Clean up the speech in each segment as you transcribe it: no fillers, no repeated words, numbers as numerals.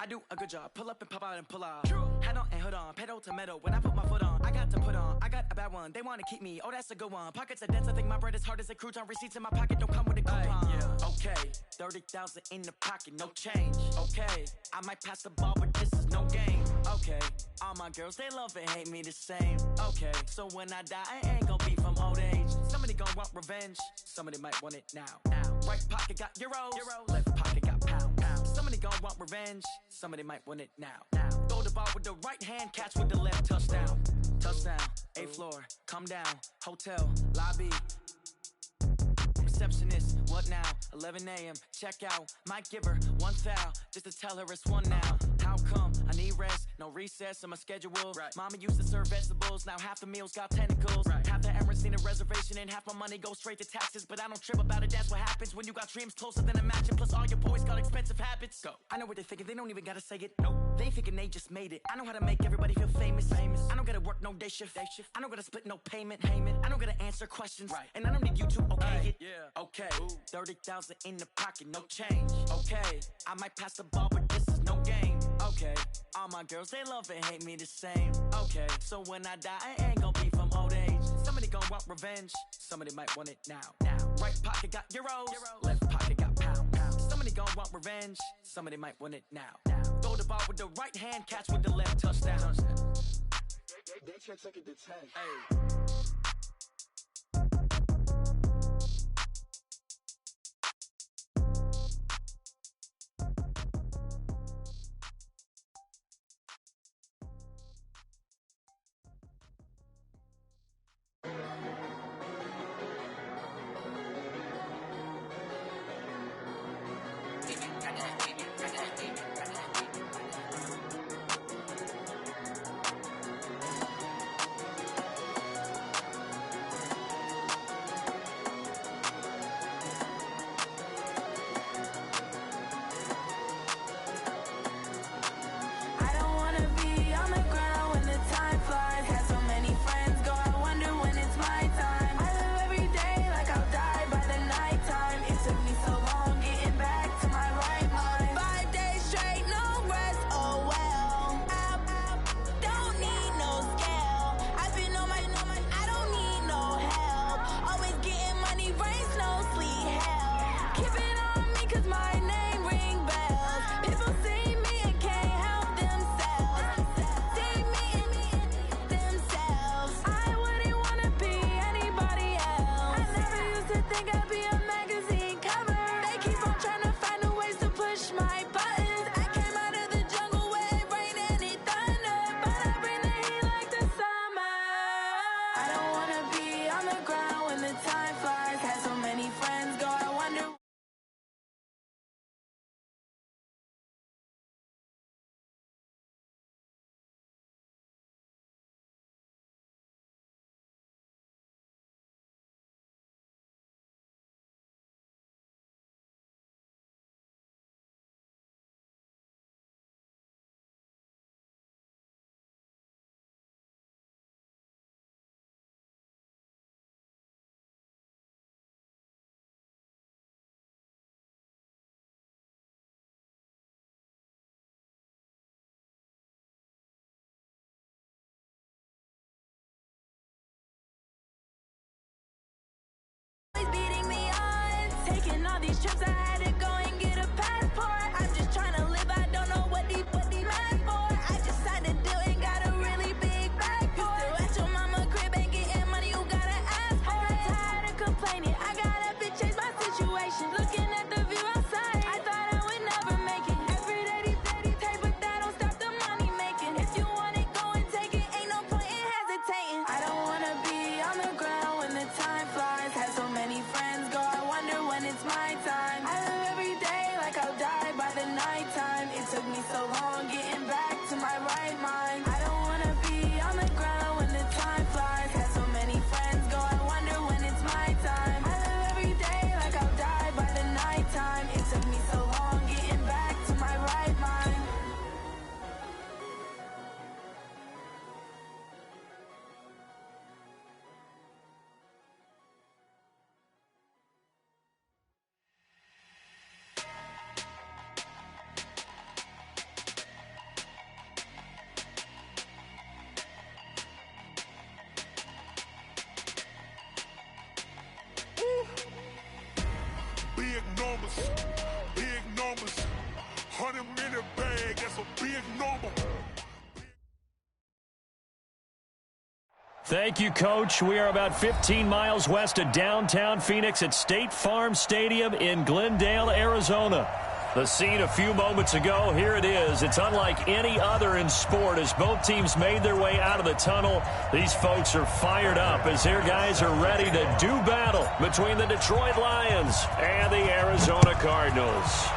I do a good job. Pull up and pop out and pull out. Head on and hood on, pedal to metal. When I put my foot on, I got to put on. I got a bad one. They want to keep me. Oh, that's a good one. Pockets are dense. I think my bread is hard as a crouton. Receipts in my pocket don't come with a coupon. Yeah. Okay, 30,000 in the pocket, no change. Okay, I might pass the ball, but this is no game. Okay, all my girls they love and hate me the same. Okay, so when I die, I ain't gonna be from old age. Somebody gon' want revenge. Somebody might want it now. Right pocket got euros. Left pocket got pounds. Somebody gon' want revenge. Somebody might want it now. Throw the ball with the right hand, catch with the left. Touchdown. Touchdown. 8th floor. Come down. Hotel. Lobby. Receptionist, what now? 11 a.m. Check out. Might give her one foul just to tell her it's one now. How come? I need rest, no recess in my schedule. Right. Mama used to serve vegetables, now half the meals got tentacles. Right. Half the Emirates need a reservation and half my money goes straight to taxes. But I don't trip about it, that's what happens when you got dreams closer than a matching. Plus all your boys got expensive habits. Go. I know what they're thinking, they don't even gotta say it. Nope. They thinking they just made it. I know how to make everybody feel famous. I don't gotta work no day shift. I don't gotta split no payment. I don't gotta answer questions. Right. And I don't need you to okay it. Yeah. Okay, 30,000 in the pocket, no change. Okay, I might pass the ball, but this is no game. Okay, all my girls, they love and hate me the same. Okay, so when I die, I ain't gonna be from old age. Somebody gon' want revenge. Somebody might want it now. Right pocket got euros. Left pocket got pounds. Somebody gon' want revenge. Somebody might want it now. Throw the ball with the right hand, catch with the left. Touchdown. They check second to 10. Hey. When the time flies, had so many friends go, I wonder when it's my time. Thank you, Coach. We are about 15 miles west of downtown Phoenix at State Farm Stadium in Glendale, Arizona. The scene a few moments ago, here it is. It's unlike any other in sport as both teams made their way out of the tunnel. These folks are fired up as their guys are ready to do battle between the Detroit Lions and the Arizona Cardinals.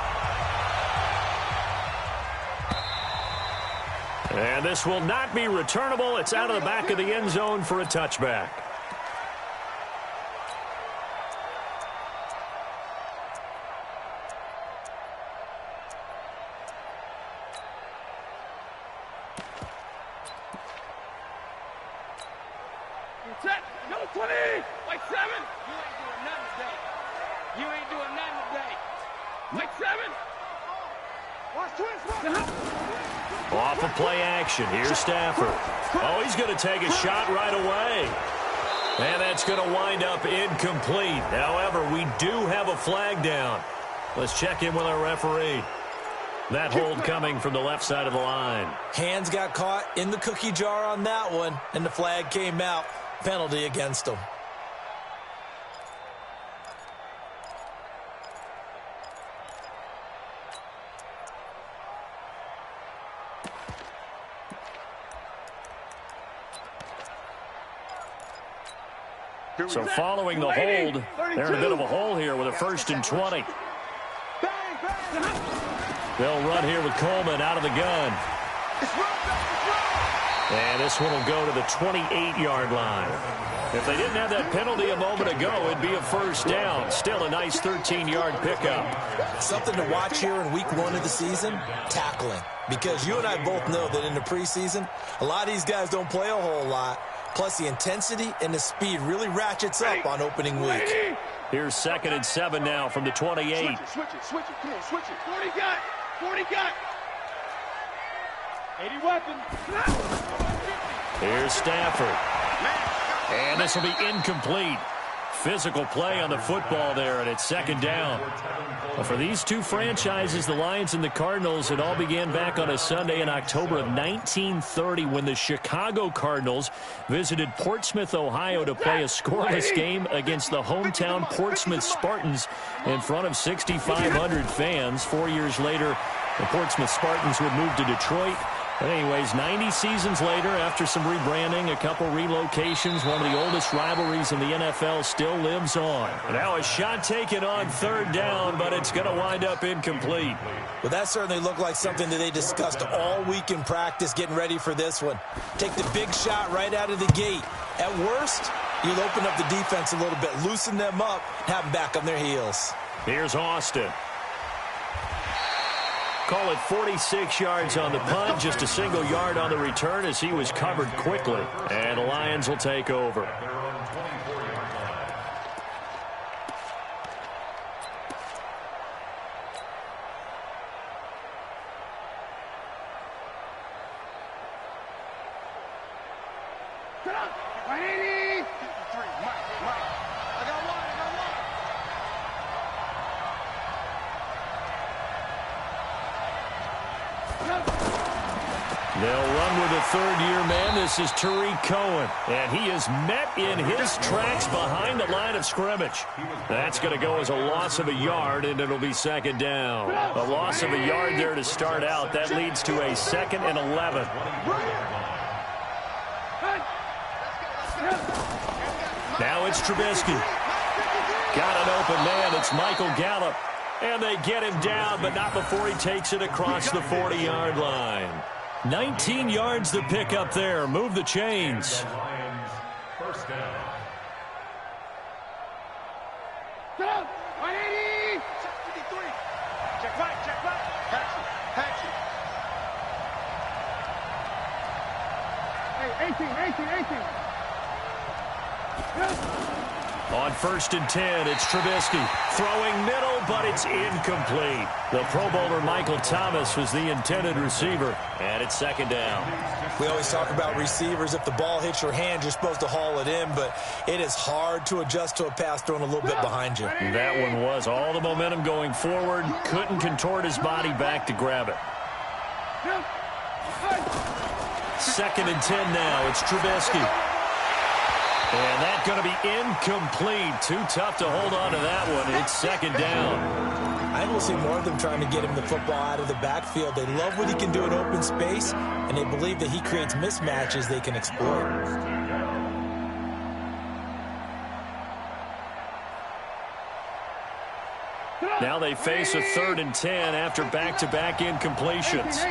And this will not be returnable. It's out of the back of the end zone for a touchback. Number 20, like 7. You ain't doing nothing today. Like 7. Watch twins. Off of play action. Here's Stafford. Oh, he's going to take a shot right away. And that's going to wind up incomplete. However, we do have a flag down. Let's check in with our referee. That hold coming from the left side of the line. Hands got caught in the cookie jar on that one, and the flag came out. Penalty against him. So following the hold, they're in a bit of a hole here with a 1st and 20. They'll run here with Coleman out of the gun. And this one will go to the 28-yard line. If they didn't have that penalty a moment ago, it'd be a 1st down. Still a nice 13-yard pickup. Something to watch here in week 1 of the season, tackling. Because you and I both know that in the preseason, a lot of these guys don't play a whole lot. Plus, the intensity and the speed really ratchets up on opening week. Here's 2nd and 7 now from the 28. Switch it. Come on, switch it. 40 got. 80 weapons. Here's Stafford. And this will be incomplete. Physical play on the football there, and it's 2nd down. Well, for these two franchises, the Lions and the Cardinals, it all began back on a Sunday in October of 1930 when the Chicago Cardinals visited Portsmouth, Ohio to play a scoreless game against the hometown Portsmouth Spartans in front of 6,500 fans. 4 years later, the Portsmouth Spartans would move to Detroit. But anyways, 90 seasons later, after some rebranding, a couple relocations, one of the oldest rivalries in the NFL still lives on. Now a shot taken on 3rd down, but it's going to wind up incomplete. Well, that certainly looked like something that they discussed all week in practice getting ready for this one. Take the big shot right out of the gate. At worst, you'll open up the defense a little bit, loosen them up, have them back on their heels. Here's Austin. Call it 46 yards on the punt, just a single yard on the return as he was covered quickly. And the Lions will take over. They'll run with a 3rd-year man. This is Tariq Cohen, and he is met in his tracks behind the line of scrimmage. That's going to go as a loss of a yard, and it'll be 2nd down. A loss of a yard there to start out. That leads to a 2nd and 11. Now it's Trubisky. Got an open man. It's Michael Gallup. And they get him down, but not before he takes it across the 40-yard line. 19 yards to pick up there. Move the chains. First down. Check right. Patch it. Hey, 18. On 1st and 10, it's Trubisky. Throwing middle, but it's incomplete. The Pro Bowler Michael Thomas was the intended receiver, and it's 2nd down. We always talk about receivers. If the ball hits your hand, you're supposed to haul it in, but it is hard to adjust to a pass thrown a little bit behind you. That one was all the momentum going forward. Couldn't contort his body back to grab it. 2nd and 10 now. It's Trubisky. And that's going to be incomplete. Too tough to hold on to that one. It's 2nd down. I think we'll see more of them trying to get him the football out of the backfield. They love what he can do in open space, and they believe that he creates mismatches they can exploit. Now they face a 3rd and 10 after back-to-back incompletions.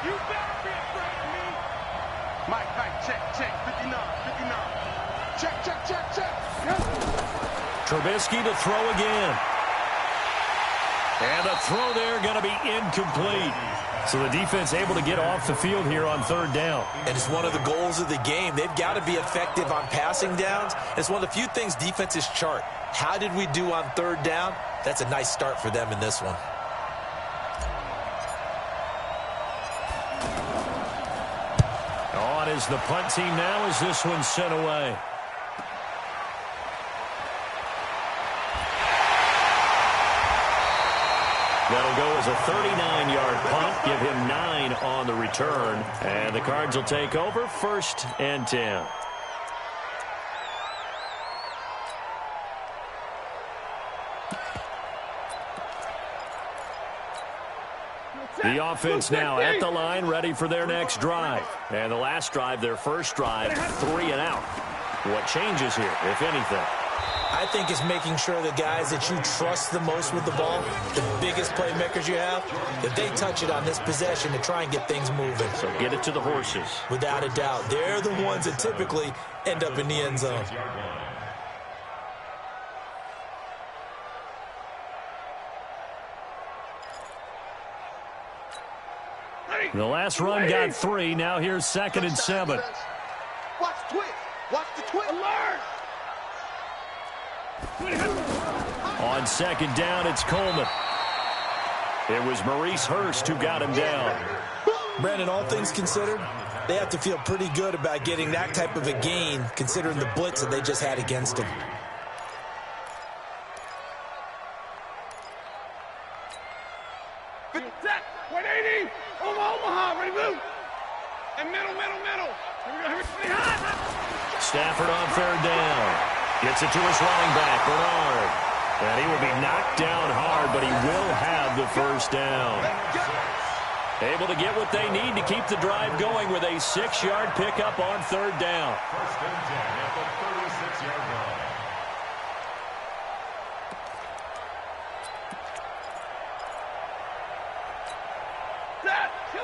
You better be afraid of me. Mike, check, 59. Check. Trubisky to throw again. And the throw there going to be incomplete. So the defense able to get off the field here on 3rd down. And it's one of the goals of the game. They've got to be effective on passing downs. It's one of the few things defenses chart. How did we do on 3rd down? That's a nice start for them in this one. On is the punt team now as this one's sent away. That'll go as a 39-yard punt. Give him 9 on the return. And the Cards will take over 1st and 10. The offense now at the line, ready for their next drive. And the last drive, their first drive, 3 and out. What changes here, if anything? I think it's making sure the guys that you trust the most with the ball, the biggest playmakers you have, that they touch it on this possession to try and get things moving. So get it to the horses. Without a doubt. They're the ones that typically end up in the end zone. The last run got 3. Now here's 2nd and 7. Watch twist. Watch the twist. Alert. On 2nd down, it's Coleman. It was Maurice Hurst who got him down. Brandon, all things considered, they have to feel pretty good about getting that type of a gain, considering the blitz that they just had against them. Set. 180. Omaha. Ready, move. And middle. Stafford on 3rd down. Gets it to his running back, Bernard. And he will be knocked down hard, but he will have the 1st down. Able to get what they need to keep the drive going with a 6-yard pickup on 3rd down. 1st and 10 at the 36-yard line.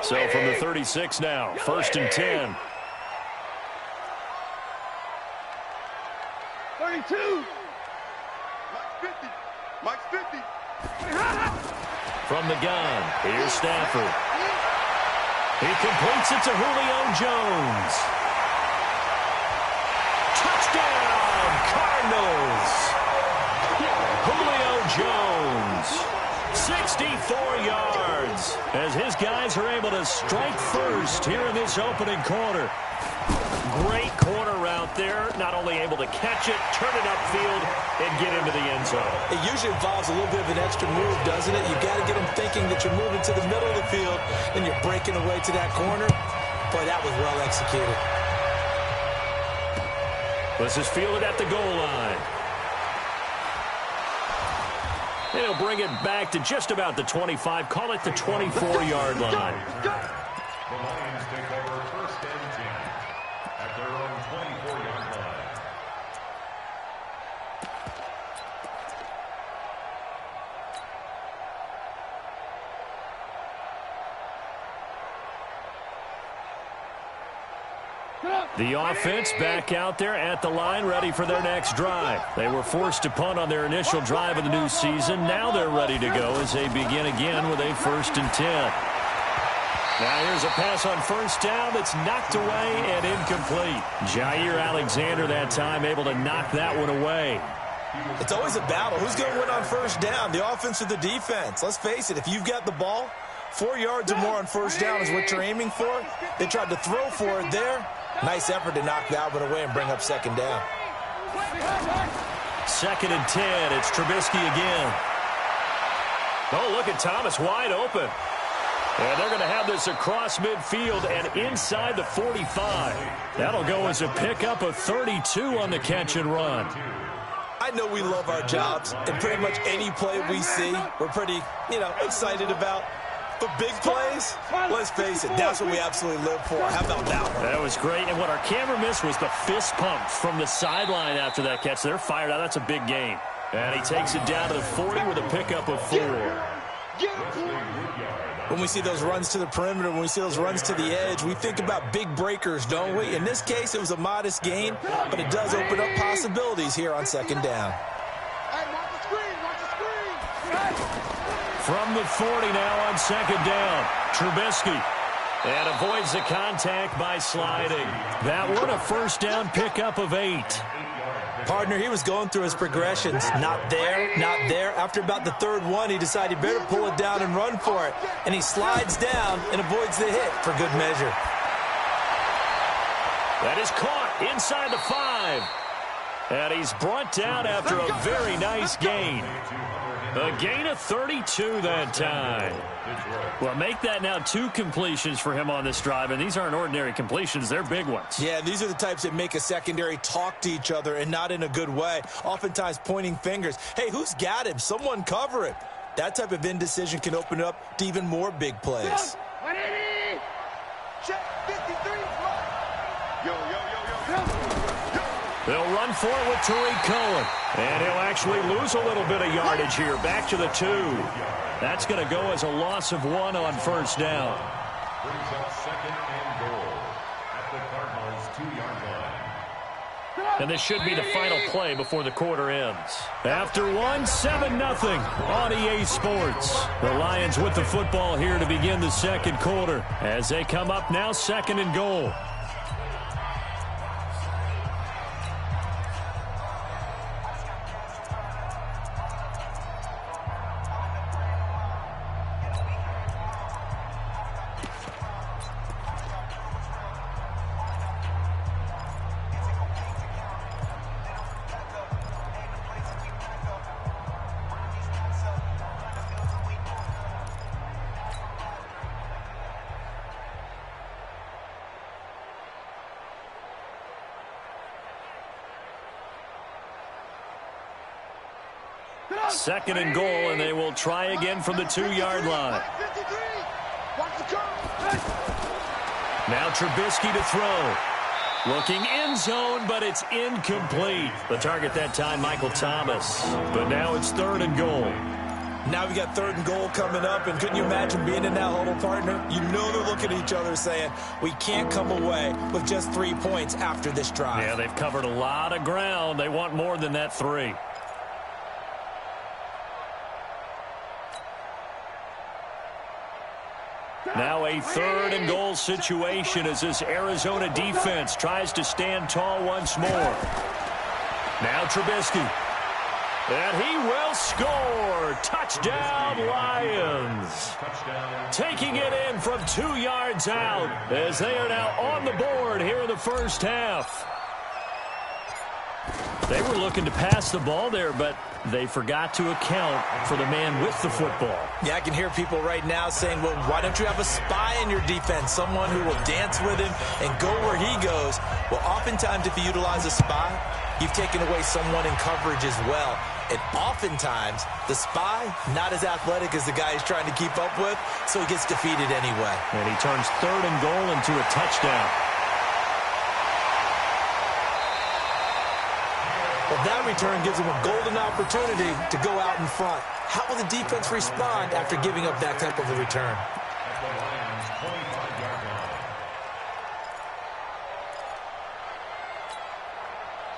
So from the 36 now, 1st and 10. 32. Mike's 50. From the gun, here's Stafford. He completes it to Julio Jones. Touchdown, Cardinals. Julio Jones, 64 yards, as his guys are able to strike first here in this opening quarter. Great corner route there, not only able to catch it, turn it upfield, and get into the end zone. It usually involves a little bit of an extra move, doesn't it? You've got to get them thinking that you're moving to the middle of the field and you're breaking away to that corner. Boy, that was well executed. This is fielded at the goal line. And he'll bring it back to just about the 25, call it the 24-yard line. The Lions take over 1st and 10 at their own 24-yard line. The offense back out there at the line, ready for their next drive. They were forced to punt on their initial drive of the new season. Now they're ready to go as they begin again with a 1st and 10. Now here's a pass on 1st down that's knocked away and incomplete. Jair Alexander that time able to knock that one away. It's always a battle. Who's going to win on 1st down, the offense or the defense? Let's face it, if you've got the ball, 4 yards or more on 1st down is what you're aiming for. They tried to throw for it there. Nice effort to knock that one away and bring up 2nd down. 2nd and 10. It's Trubisky again. Oh, look at Thomas wide open. And they're going to have this across midfield and inside the 45. That'll go as a pickup of 32 on the catch and run. I know we love our jobs, and pretty much any play we see, we're pretty, excited about. But big plays, let's face it, that's what we absolutely live for. How about that one? That was great, and what our camera missed was the fist pump from the sideline after that catch. They're fired out. That's a big game. And he takes it down to the 40 with a pickup of 4. When we see those runs to the perimeter, when we see those runs to the edge, we think about big breakers, don't we? In this case, it was a modest gain, but it does open up possibilities here on second down. Hey, watch the screen, watch the screen. From the 40 now on second down, Trubisky. And avoids the contact by sliding. That one a first down pickup of 8. Partner, he was going through his progressions. Not there, not there. After about the third one, he decided he better pull it down and run for it. And he slides down and avoids the hit for good measure. That is caught inside the 5. And he's brought down after a very nice gain. A gain of 32 that time. Well, make that now 2 completions for him on this drive, and these aren't ordinary completions. They're big ones. Yeah, these are the types that make a secondary talk to each other and not in a good way, oftentimes pointing fingers. Hey, who's got him? Someone cover him. That type of indecision can open up to even more big plays. 180. Check 53. Yo. They'll run for it with Tariq Cohen. And he'll actually lose a little bit of yardage here. Back to the 2. That's going to go as a loss of 1 on first down. Brings up second and goal at the Cardinals' 2-yard line. And this should be the final play before the quarter ends. After 1, 7-0 on EA Sports. The Lions with the football here to begin the second quarter as they come up now second and goal. Second and goal, and they will try again from the 2-yard line. Now Trubisky to throw. Looking end zone, but it's incomplete. The target that time, Michael Thomas. But now it's third and goal. Now we got third and goal coming up, and couldn't you imagine being in that huddle, partner? You know they're looking at each other saying, we can't come away with just 3 points after this drive. Yeah, they've covered a lot of ground. They want more than that 3. Now a third and goal situation as this Arizona defense tries to stand tall once more. Now Trubisky. And he will score. Touchdown, Lions. Taking it in from 2 yards out as they are now on the board here in the first half. They were looking to pass the ball there, but they forgot to account for the man with the football. Yeah, I can hear people right now saying, well, why don't you have a spy in your defense, someone who will dance with him and go where he goes? Well, oftentimes if you utilize a spy, you've taken away someone in coverage as well. And oftentimes, the spy, not as athletic as the guy he's trying to keep up with, so he gets defeated anyway. And he turns third and goal into a touchdown. Well, that return gives him a golden opportunity to go out in front. How will the defense respond after giving up that type of a return? At the Lions' 25-yard line.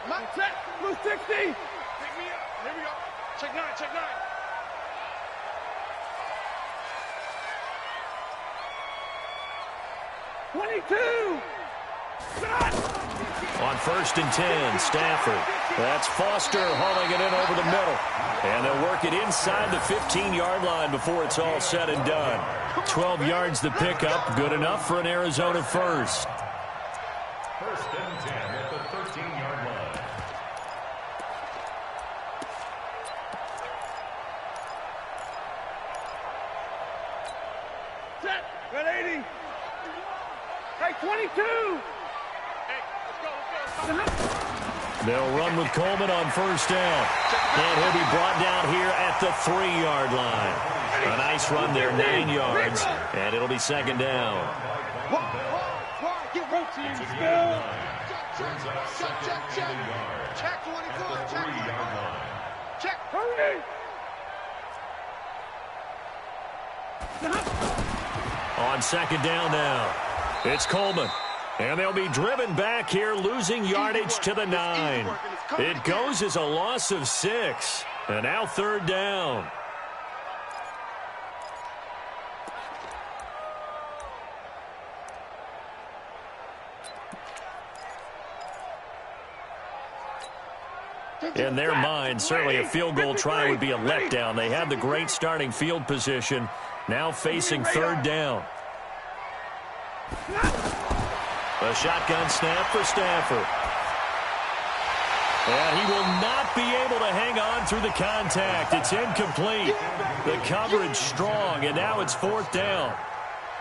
My check, blue 60. Pick me up. Here we go. Check 9, check 9. On first and 10, Stafford. That's Foster hauling it in over the middle. And they'll work it inside the 15-yard line before it's all said and done. 12 yards to pick up, good enough for an Arizona first. First and 10 at the 13-yard line. Set. Got 80. Hey, 22. Hey, let's go. They'll run with Coleman on first down. And he'll be brought down here at the 3-yard line. A nice run there, 9 yards. And it'll be second down. Get rotated. Still. Check 24. Check 24. Check. Hurry. On second down now, it's Coleman. And they'll be driven back here, losing yardage to the 9. It goes as a loss of 6. And now third down. In their mind, certainly a field goal try would be a letdown. They have the great starting field position, now facing third down. A shotgun snap for Stafford. And he will not be able to hang on through the contact. It's incomplete. The coverage strong, and now it's fourth down.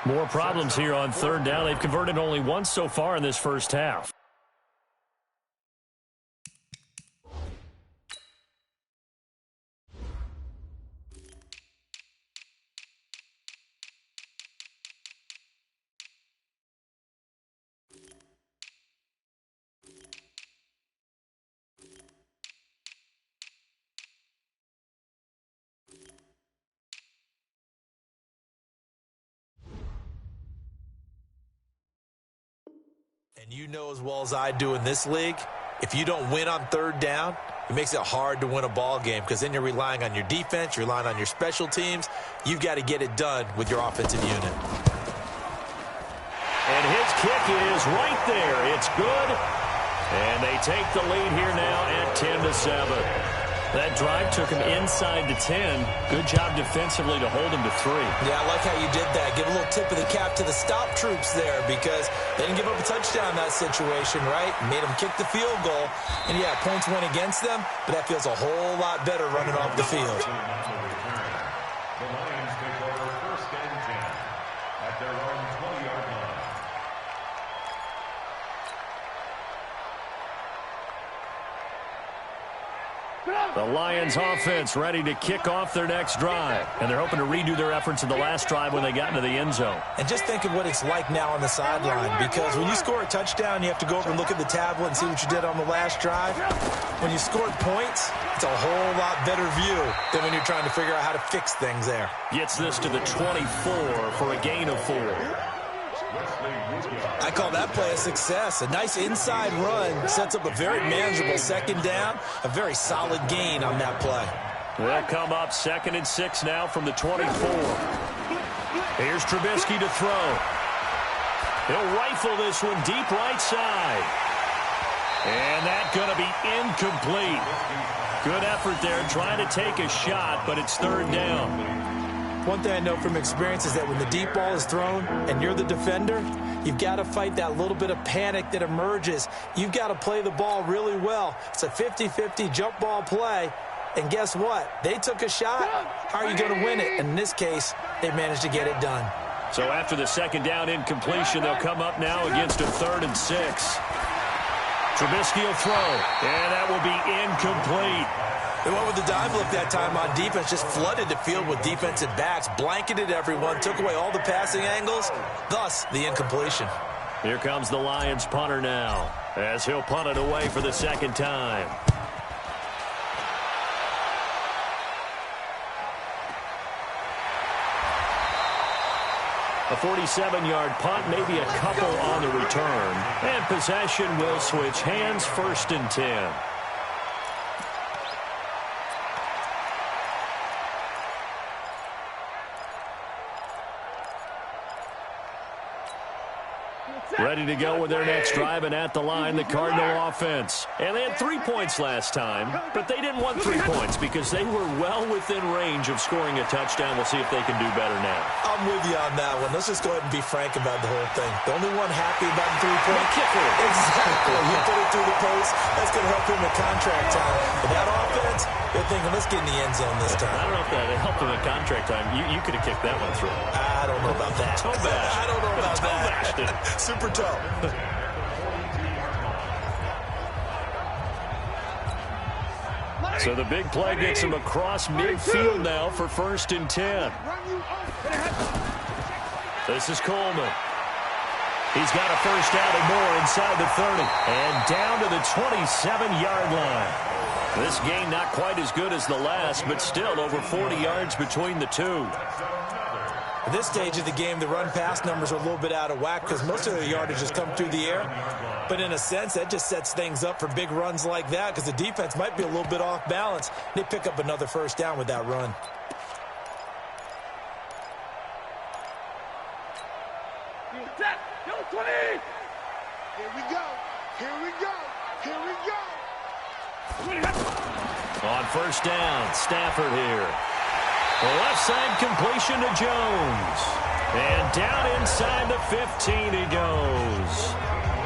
More problems here on third down. They've converted only once so far in this first half. And you know as well as I do in this league, if you don't win on third down, it makes it hard to win a ball game because then you're relying on your defense, you're relying on your special teams. You've got to get it done with your offensive unit. And his kick is right there. It's good. And they take the lead here now at 10-7. That drive took him inside the 10. Good job defensively to hold him to 3. Yeah, I like how you did that. Give a little tip of the cap to the stop troops there because they didn't give up a touchdown in that situation, right? Made them kick the field goal. And, yeah, points went against them, but that feels a whole lot better running off the field. The Lions take over first and 10 at their own 20-yard line. The Lions offense ready to kick off their next drive. And they're hoping to redo their efforts in the last drive when they got into the end zone. And just think of what it's like now on the sideline because when you score a touchdown, you have to go over and look at the tablet and see what you did on the last drive. When you scored points, it's a whole lot better view than when you're trying to figure out how to fix things there. Gets this to the 24 for a gain of 4. I call that play a success. A nice inside run sets up a very manageable second down, a very solid gain on that play. They'll come up 2nd and 6 now from the 24. Here's Trubisky to throw. He'll rifle this one deep right side. And that's going to be incomplete. Good effort there trying to take a shot, but it's third down. One thing I know from experience is that when the deep ball is thrown and you're the defender, you've got to fight that little bit of panic that emerges. You've got to play the ball really well. It's a 50-50 jump ball play. And guess what? They took a shot. How are you going to win it? And in this case, they managed to get it done. So after the second down incompletion, they'll come up now against a 3rd and 6. Trubisky will throw, and that will be incomplete. They went with the dive look that time on defense, just flooded the field with defensive backs, blanketed everyone, took away all the passing angles, thus the incompletion. Here comes the Lions punter now, as he'll punt it away for the second time. A 47-yard punt, maybe a couple on the return. And possession will switch hands, 1st and 10. Ready to go with their next drive, and at the line, the Cardinal offense. And they had 3 points last time, but they didn't want 3 points because they were well within range of scoring a touchdown. We'll see if they can do better now. I'm with you on that one. Let's just go ahead and be frank about the whole thing. The only one happy about the 3-point kicker. Exactly. He put it through the post. That's going to help him in contract time. But that offense, they're thinking, let's get in the end zone this time. I don't know if that helped him in contract time. You could have kicked that one through. I don't know about that. Toe bash. I don't know about Toe that. bashed it. Super toe. So the big play gets him across midfield now for 1st and 10. This is Coleman. He's got a first down and more inside the 30. And down to the 27-yard line. This game not quite as good as the last, but still over 40 yards between the two. At this stage of the game, the run-pass numbers are a little bit out of whack because most of their yardage has come through the air. But in a sense, that just sets things up for big runs like that because the defense might be a little bit off balance. They pick up another first down with that run. Here we go. Here we go. Here we go. On first down, Stafford here. The left side completion to Jones. And down inside the 15 he goes.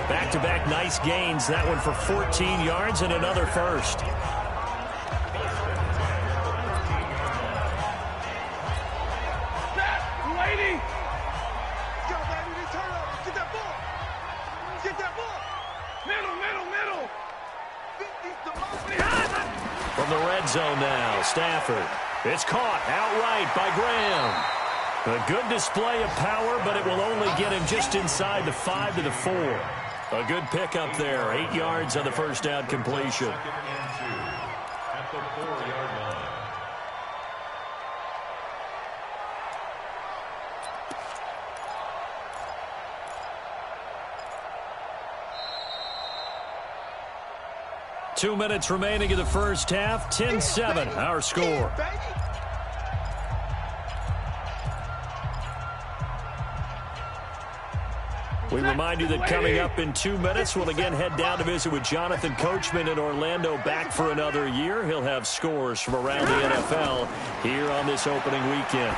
Back-to-back nice gains. That one for 14 yards and another first. Lady. Go, baby. They turn over. Get that ball. Get that ball. Middle. 50's the most. From the red zone now, Stafford. It's caught outright by Graham. A good display of power, but it will only get him just inside the 5 to the 4. A good pickup there. 8 yards on the first down completion. 2nd and 2 at the 4-yard line. Two minutes remaining in the first half. 10-7, our score. We remind you that coming up in 2 minutes, we'll again head down to visit with Jonathan Coachman in Orlando, back for another year. He'll have scores from around the NFL here on this opening weekend.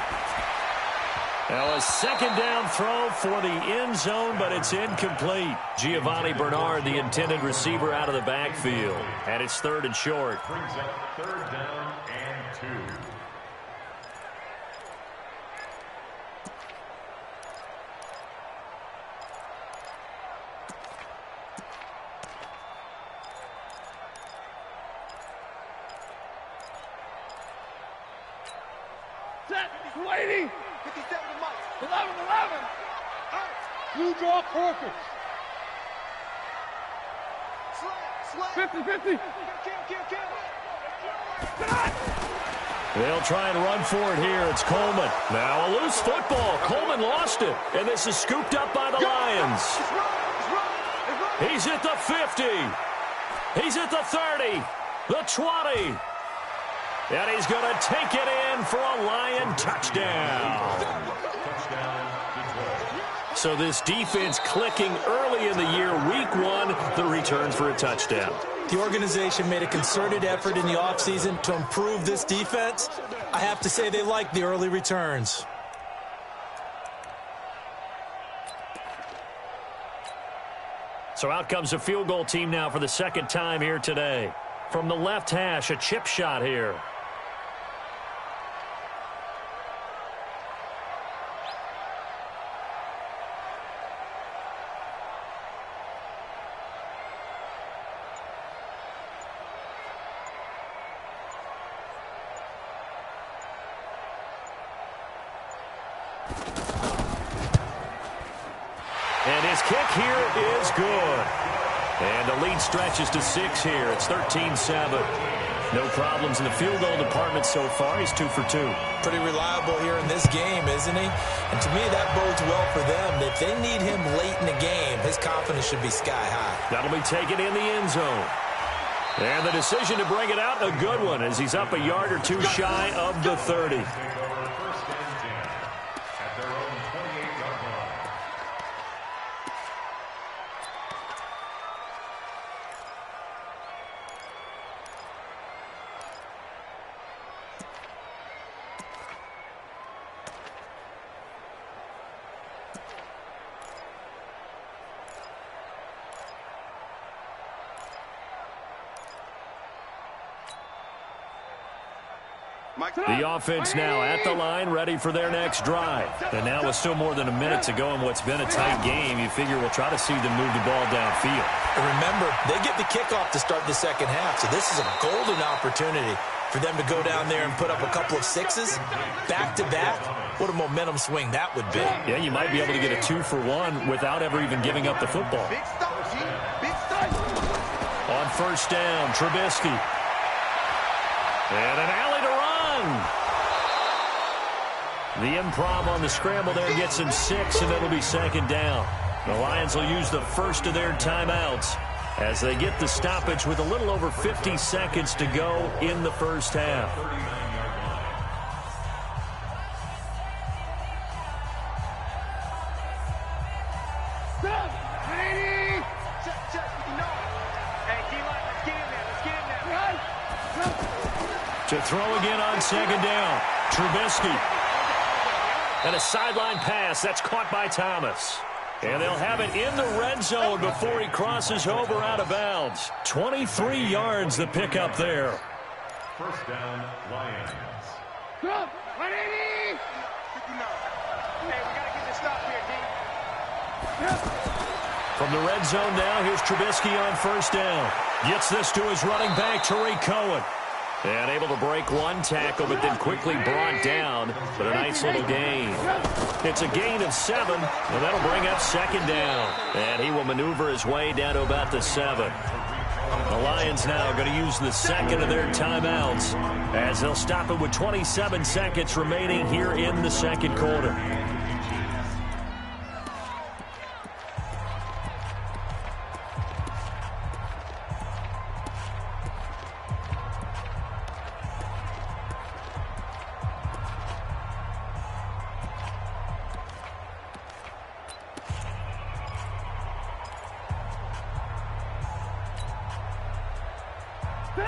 Now a second down throw for the end zone, but it's incomplete. Giovanni Bernard, the intended receiver, out of the backfield. And it's 3rd and short. Brings up 3rd down and 2. Set. Lady. 57 to Mike. 11. Blue draw Corker. Slam. 50. Kill. They'll try and run for it here. It's Coleman. Now a loose football. Coleman lost it. And this is scooped up by the Lions. He's at the 50. He's at the 30. The 20. And he's going to take it in for a Lion touchdown. So this defense clicking early in the year. Week 1, the return for a touchdown. The organization made a concerted effort in the offseason to improve this defense. I have to say they like the early returns. So out comes a field goal team now for the second time here today. From the left hash, a chip shot here. And his kick here is good. And the lead stretches to 6 here. It's 13-7. No problems in the field goal department so far. He's 2 for 2. Pretty reliable here in this game, isn't he? And to me, that bodes well for them. If they need him late in the game, his confidence should be sky high. That'll be taken in the end zone. And the decision to bring it out, a good one, as he's up a yard or 2 shy of the 30. The offense now at the line, ready for their next drive. And now with still more than a minute to go in what's been a tight game, you figure we'll try to see them move the ball downfield. And remember, they get the kickoff to start the second half, so this is a golden opportunity for them to go down there and put up a couple of sixes back-to-back. What a momentum swing that would be. Yeah, you might be able to get a 2-for-1 without ever even giving up the football. On first down, Trubisky. And an alley to run. The improv on the scramble there gets him 6, and it'll be second down. The Lions will use the first of their timeouts as they get the stoppage with a little over 50 seconds to go in the first half. To throw again on second down. Trubisky. And a sideline pass. That's caught by Thomas. And they'll have it in the red zone before he crosses over out of bounds. 23 yards the pickup there. First down, Lions. Go! 180! 59. Hey, we got to get this stop here, D. From the red zone now, here's Trubisky on first down. Gets this to his running back, Tariq Cohen. And able to break one tackle, but then quickly brought down. But a nice little gain. It's a gain of 7, and that'll bring up second down. And he will maneuver his way down to about the 7. The Lions now going to use the second of their timeouts as they'll stop it with 27 seconds remaining here in the second quarter.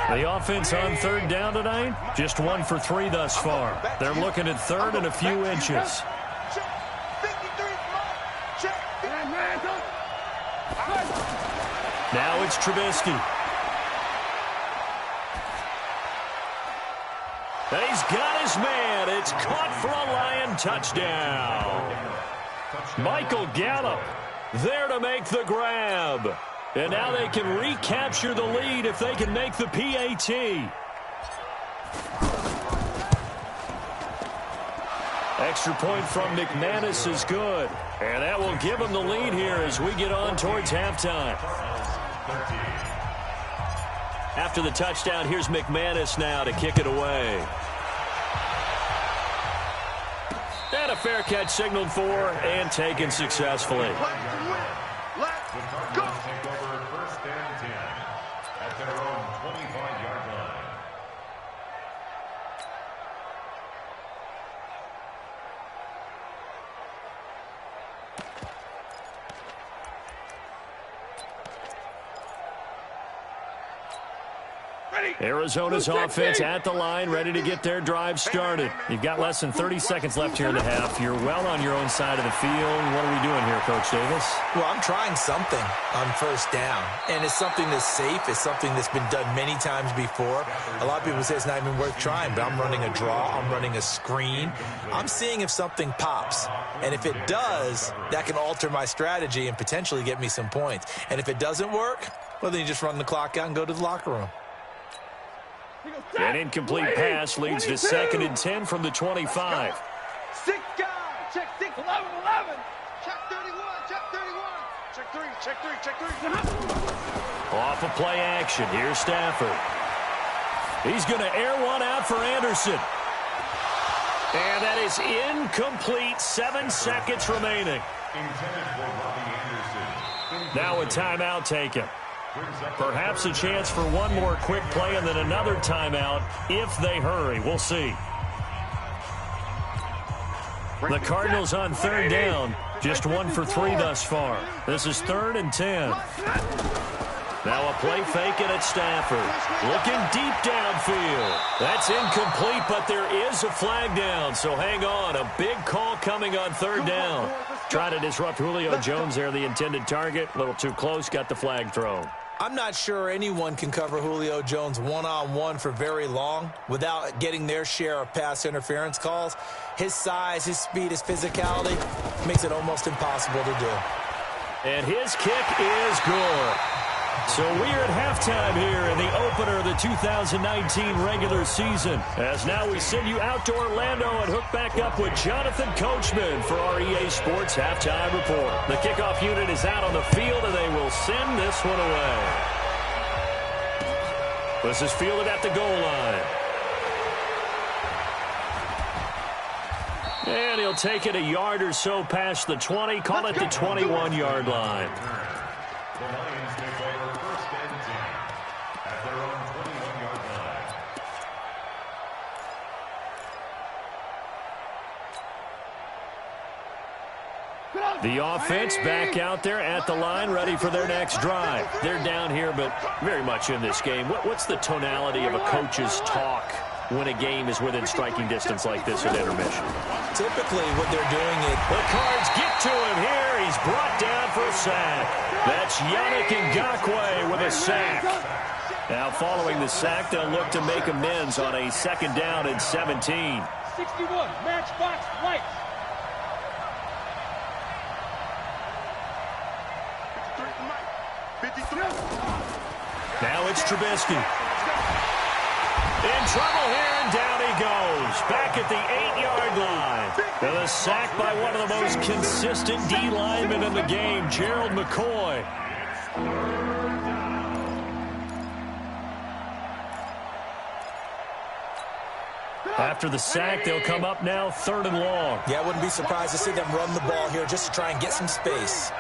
The offense on third down tonight, just 1 for 3 thus far. They're looking at third and a few inches. Now it's Trubisky. And he's got his man. It's caught for a Lion touchdown. Michael Gallup there to make the grab. And now they can recapture the lead if they can make the PAT. Extra point from McManus is good. And that will give them the lead here as we get on towards halftime. After the touchdown, here's McManus now to kick it away. And a fair catch signaled for and taken successfully. Arizona's offense at the line, ready to get their drive started. You've got less than 30 seconds left here in the half. You're well on your own side of the field. What are we doing here, Coach Davis? Well, I'm trying something on first down, and it's something that's safe. It's something that's been done many times before. A lot of people say it's not even worth trying, but I'm running a draw. I'm running a screen. I'm seeing if something pops, and if it does, that can alter my strategy and potentially get me some points. And if it doesn't work, well, then you just run the clock out and go to the locker room. An incomplete pass leads to 2nd and 10 from the 25. 6 guys. Check 6. 11. Check 31. Check 31. Check 3. Check 3. Check 3. Off of play action. Here's Stafford. He's going to air one out for Anderson. And that is incomplete. 7 seconds remaining. Now a timeout taken. Perhaps a chance for one more quick play and then another timeout if they hurry. We'll see. The Cardinals on third down. Just 1 for 3 thus far. This is 3rd and 10. Now a play fake it at Stafford. Looking deep downfield. That's incomplete, but there is a flag down. So hang on. A big call coming on third down. Trying to disrupt Julio Jones there, the intended target. A little too close. Got the flag thrown. I'm not sure anyone can cover Julio Jones one-on-one for very long without getting their share of pass interference calls. His size, his speed, his physicality makes it almost impossible to do. And his kick is good. So we're at halftime here in the opener of the 2019 regular season. As now we send you out to Orlando and hook back up with Jonathan Coachman for our EA Sports Halftime Report. The kickoff unit is out on the field, and they will send this one away. This is fielded at the goal line. And he'll take it a yard or so past the 20, call it the 21-yard line. The Lions take over first and 10 at their own 21-yard line. The offense back out there at the line, ready for their next drive. They're down here, but very much in this game. What's the tonality of a coach's talk when a game is within striking distance like this at intermission? Typically, what they're doing is... The Cards get to him here. He's brought down for a sack. That's Yannick Ngakoue with a sack. Now, following the sack, they'll look to make amends on a 2nd down and 17. 61, matchbox, right. Now it's Trubisky. In trouble here, and down he goes. Back at the 8-yard line. And a sack by one of the most consistent D linemen in the game, Gerald McCoy. After the sack, they'll come up now 3rd and long. Yeah, I wouldn't be surprised to see them run the ball here just to try and get some space.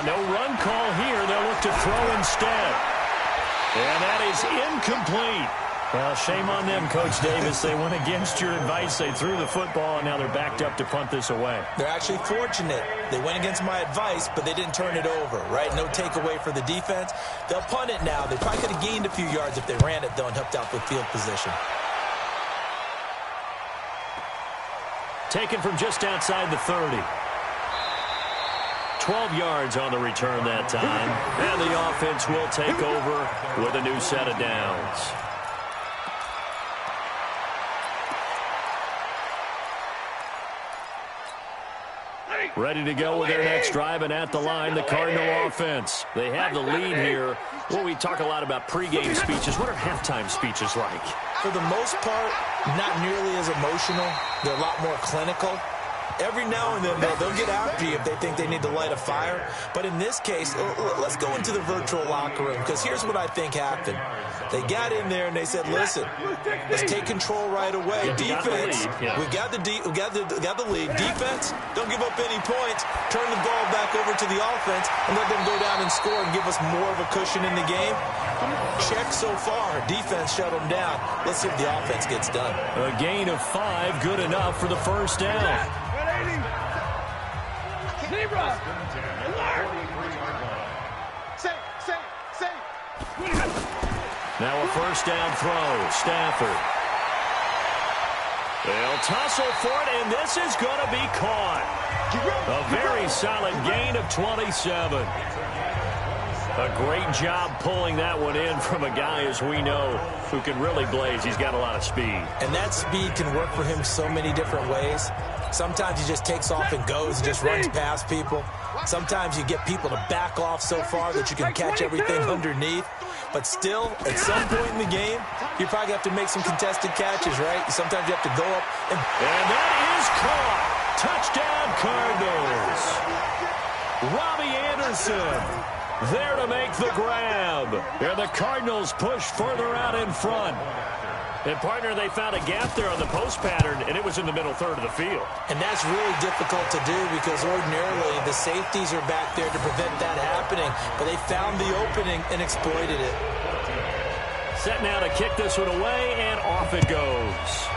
No run call here. They'll look to throw instead. And that is incomplete. Well, shame on them, Coach Davis. They went against your advice. They threw the football, and now they're backed up to punt this away. They're actually fortunate. They went against my advice, but they didn't turn it over, right? No takeaway for the defense. They'll punt it now. They probably could have gained a few yards if they ran it, though, and helped out with field position. Taken from just outside the 30. 12 yards on the return that time. And the offense will take over with a new set of downs. Ready to go with their next drive, and at the line, the Cardinal offense. They have the lead here. Well, we talk a lot about pregame speeches. What are halftime speeches like? For the most part, not nearly as emotional. They're a lot more clinical. Every now and then, they'll get after you if they think they need to light a fire. But in this case, let's go into the virtual locker room, because here's what I think happened. They got in there and they said, listen, let's take control right away. Defense, we got the lead. Defense, don't give up any points. Turn the ball back over to the offense and let them go down and score and give us more of a cushion in the game. Check so far. Defense shut them down. Let's see if the offense gets done. A gain of 5, good enough for the first down. Zebra! Now a first down throw. Stafford. They'll tussle for it, and this is going to be caught. A very solid gain of 27. A great job pulling that one in from a guy, as we know, who can really blaze. He's got a lot of speed. And that speed can work for him so many different ways. Sometimes he just takes off and goes and just runs past people. Sometimes you get people to back off so far that you can catch everything underneath. But still, at some point in the game, you probably have to make some contested catches, right? Sometimes you have to go up and that is caught. Touchdown, Cardinals. Robbie Anderson there to make the grab. And the Cardinals push further out in front. And, partner, they found a gap there on the post pattern, and it was in the middle third of the field. And that's really difficult to do because ordinarily the safeties are back there to prevent that happening. But they found the opening and exploited it. Set now to kick this one away, and off it goes.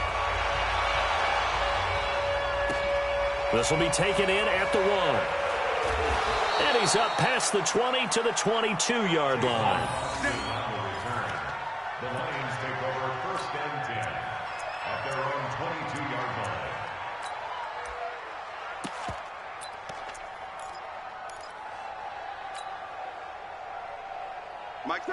This will be taken in at the 1. And he's up past the 20 to the 22-yard line. The Lions take over first and 10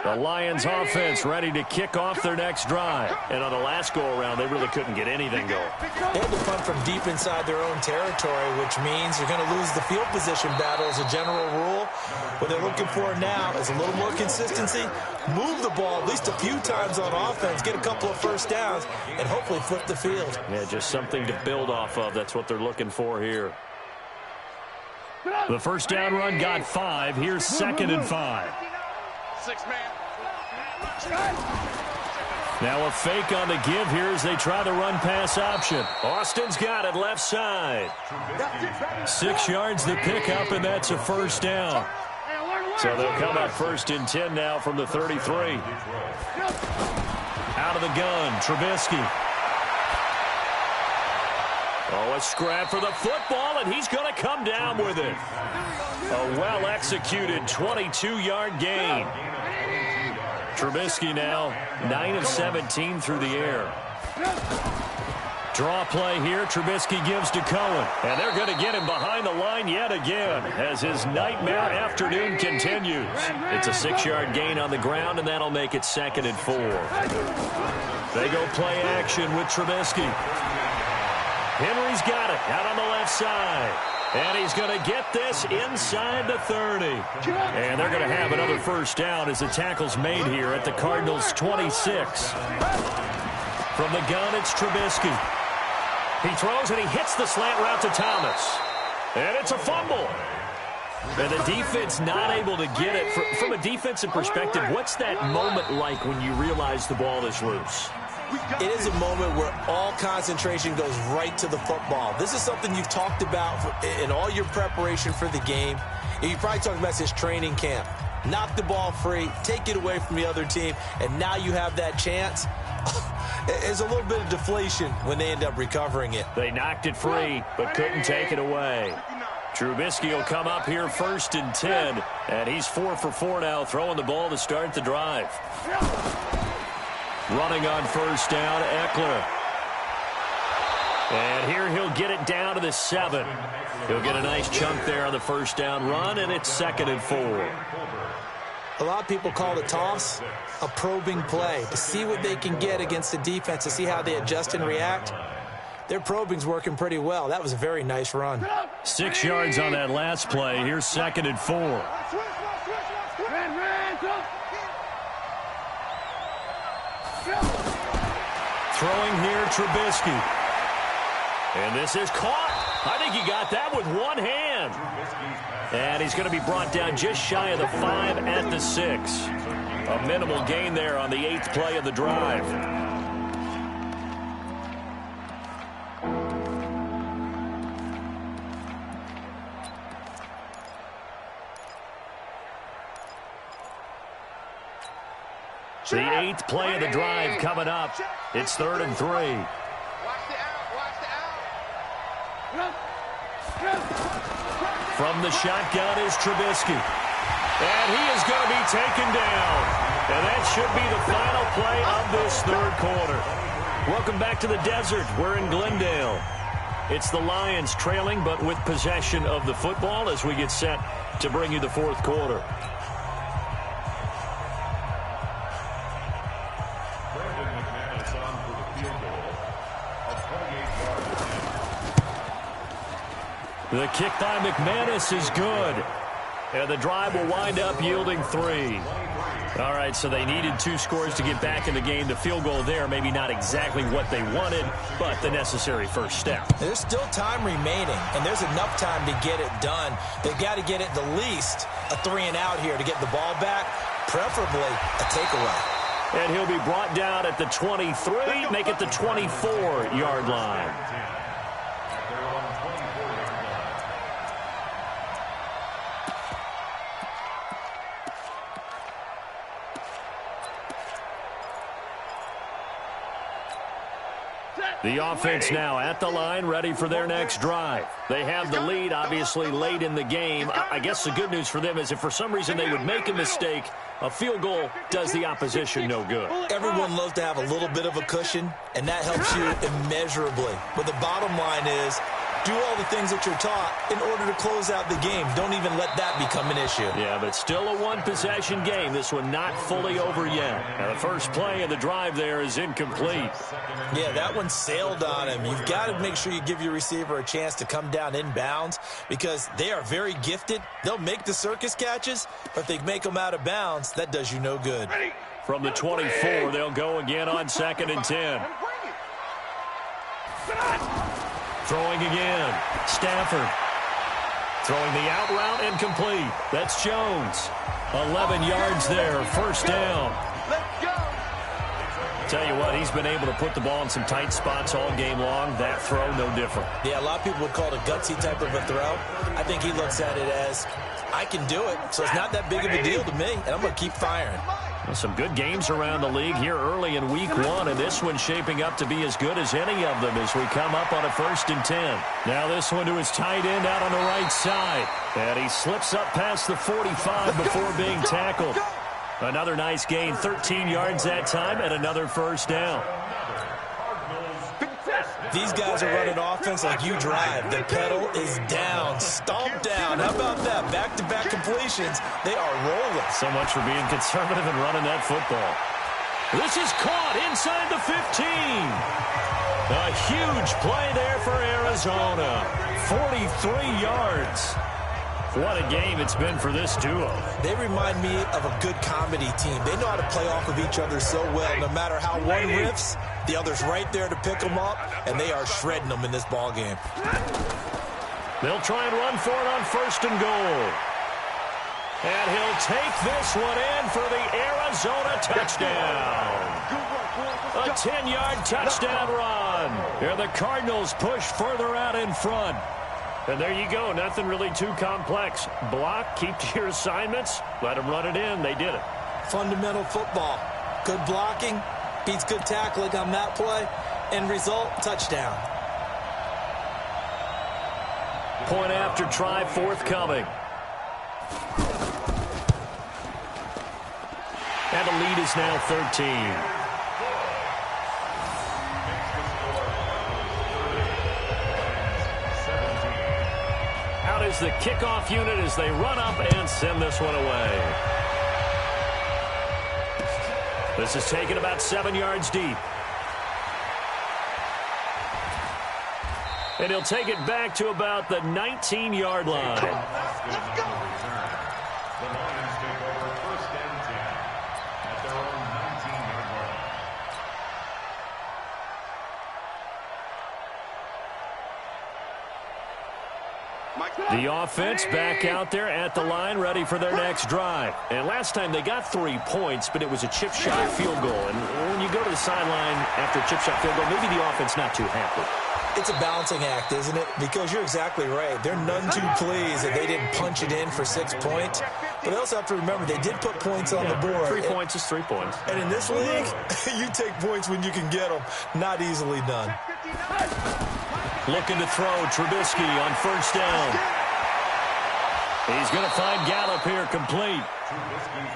The Lions offense ready to kick off their next drive. And on the last go-around, they really couldn't get anything going. They had to punt from deep inside their own territory, which means you're going to lose the field position battle as a general rule. What they're looking for now is a little more consistency, move the ball at least a few times on offense, get a couple of first downs, and hopefully flip the field. Yeah, just something to build off of. That's what they're looking for here. The first down run got 5. Here's 2nd and 5. 6-man. Now a fake on the give here as they try the run-pass option. Austin's got it left side. 6 yards the pickup, and that's a first down. So they'll come up 1st and 10 now from the 33. Out of the gun, Trubisky. Oh, a scrap for the football, and he's going to come down with it. A well-executed 22-yard gain. Trubisky now 9 of 17 through the air. Draw play here. Trubisky gives to Cohen. And they're going to get him behind the line yet again as his nightmare afternoon continues. It's a 6-yard gain on the ground, and that'll make it 2nd and 4. They go play action with Trubisky. Henry's got it out on the left side. And he's going to get this inside the 30. And they're going to have another first down as the tackle's made here at the Cardinals' 26. From the gun, it's Trubisky. He throws and he hits the slant route to Thomas. And it's a fumble. And the defense not able to get it. From a defensive perspective, what's that moment like when you realize the ball is loose? It is a moment where all concentration goes right to the football. This is something you've talked about in all your preparation for the game. And you probably talked about this training camp. Knock the ball free, take it away from the other team, and now you have that chance. There's a little bit of deflation when they end up recovering it. They knocked it free, but couldn't take it away. Trubisky will come up here 1st and 10, and he's 4 for 4 now, throwing the ball to start the drive. Running on first down, Eckler. And here he'll get it down to the 7. He'll get a nice chunk there on the first down run, and it's 2nd and 4. A lot of people call the toss a probing play to see what they can get against the defense, to see how they adjust and react. Their probing's working pretty well. That was a very nice run. 6 yards on that last play. Here's 2nd and 4. Throwing here, Trubisky. And this is caught. I think he got that with one hand. And he's going to be brought down just shy of the 5 at the 6. A minimal gain there on the 8th play of the drive. The 8th play of the drive coming up. It's 3rd and 3. Watch the out. Watch the out. From the shotgun is Trubisky. And he is going to be taken down. And that should be the final play of this 3rd quarter. Welcome back to the desert. We're in Glendale. It's the Lions trailing, but with possession of the football as we get set to bring you the 4th quarter. The kick by McManus is good. And the drive will wind up yielding 3. All right, so they needed 2 scores to get back in the game. The field goal there, maybe not exactly what they wanted, but the necessary first step. There's still time remaining, and there's enough time to get it done. They've got to get at the least a 3 and out here to get the ball back, preferably a takeaway. And he'll be brought down at the 23, make it the 24-yard line. The offense now at the line, ready for their next drive. They have the lead, obviously, late in the game. I guess the good news for them is if for some reason they would make a mistake, a field goal does the opposition no good. Everyone loves to have a little bit of a cushion, and that helps you immeasurably. But the bottom line is, Do all the things that you're taught in order to close out the game. Don't even let that become an issue. Yeah, but still a one-possession game. This one not fully over yet. Now, the first play of the drive there is incomplete. Yeah, that one sailed on him. You've got to make sure you give your receiver a chance to come down inbounds because they are very gifted. They'll make the circus catches, but if they make them out of bounds, that does you no good. From the 24, they'll go again on 2nd and 10. Throwing again. Stafford. Throwing the out route incomplete. That's Jones. 11 yards there. First down. Let's go. Tell you what, he's been able to put the ball in some tight spots all game long. That throw, no different. Yeah, a lot of people would call it a gutsy type of a throw. I think he looks at it as, I can do it, so it's not that big of a deal to me, and I'm going to keep firing. Well, some good games around the league here early in week 1, and this one's shaping up to be as good as any of them as we come up on a 1st and 10. Now this one to his tight end out on the right side. And he slips up past the 45 before being tackled. Another nice gain, 13 yards that time, and another first down. These guys are running offense like you drive. The pedal is down, stomped down. How about that? Back-to-back completions. They are rolling. So much for being conservative and running that football. This is caught inside the 15. A huge play there for Arizona. 43 yards. What a game it's been for this duo. They remind me of a good comedy team. They know how to play off of each other so well. No matter how one riffs, the other's right there to pick them up, and they are shredding them in this ball game. They'll try and run for it on 1st and goal. And he'll take this one in for the Arizona touchdown. A 10-yard touchdown run. Here the Cardinals push further out in front. And there you go. Nothing really too complex. Block, keep to your assignments, let them run it in. They did it. Fundamental football. Good blocking beats good tackling on that play. End result, touchdown. Point after try forthcoming. And the lead is now 13. Out is the kickoff unit as they run up and send this one away. This is taken about 7 yards deep. And he'll take it back to about the 19-yard line. Let's go. The Lions take over 1st and 10 at their own 19-yard line. The offense back out there at the line, ready for their next drive. And last time they got 3 points, but it was a chip shot field goal. And when you go to the sideline after a chip shot field goal, maybe the offense not too happy. It's a balancing act, isn't it? Because you're exactly right. They're none too pleased that they didn't punch it in for 6 points. But they also have to remember they did put points on the board. 3 points is 3 points. And in this league, you take points when you can get them. Not easily done. Looking to throw Trubisky on 1st down. He's going to find Gallup here complete.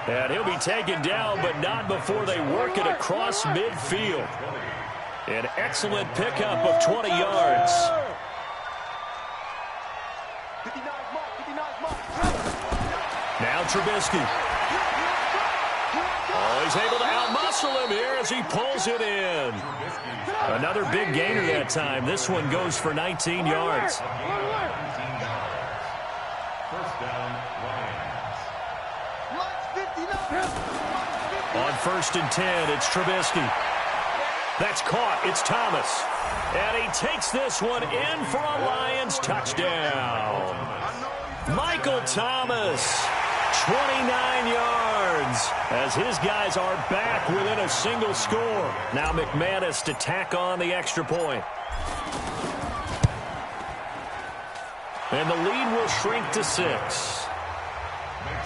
And he'll be taken down, but not before they work it across midfield. An excellent pickup of 20 yards. Now Trubisky. Oh, he's able to outmuscle him here as he pulls it in. Another big gainer that time. This one goes for 19 yards. First down, Lions. On 1st and 10, it's Trubisky. That's caught. It's Thomas. And he takes this one in for a Lions touchdown. Michael Thomas, 29 yards, as his guys are back within a single score. Now McManus to tack on the extra point. And the lead will shrink to 6. Makes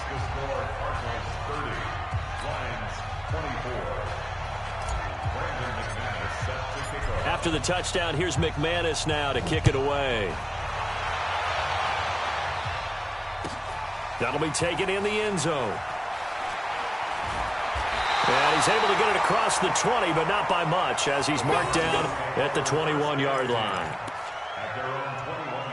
the score Cardinals 30, Lions 24. Brandon McManus set to kick off. After the touchdown, here's McManus now to kick it away. That'll be taken in the end zone. And he's able to get it across the 20, but not by much, as he's marked down at the 21-yard line. At their own 21.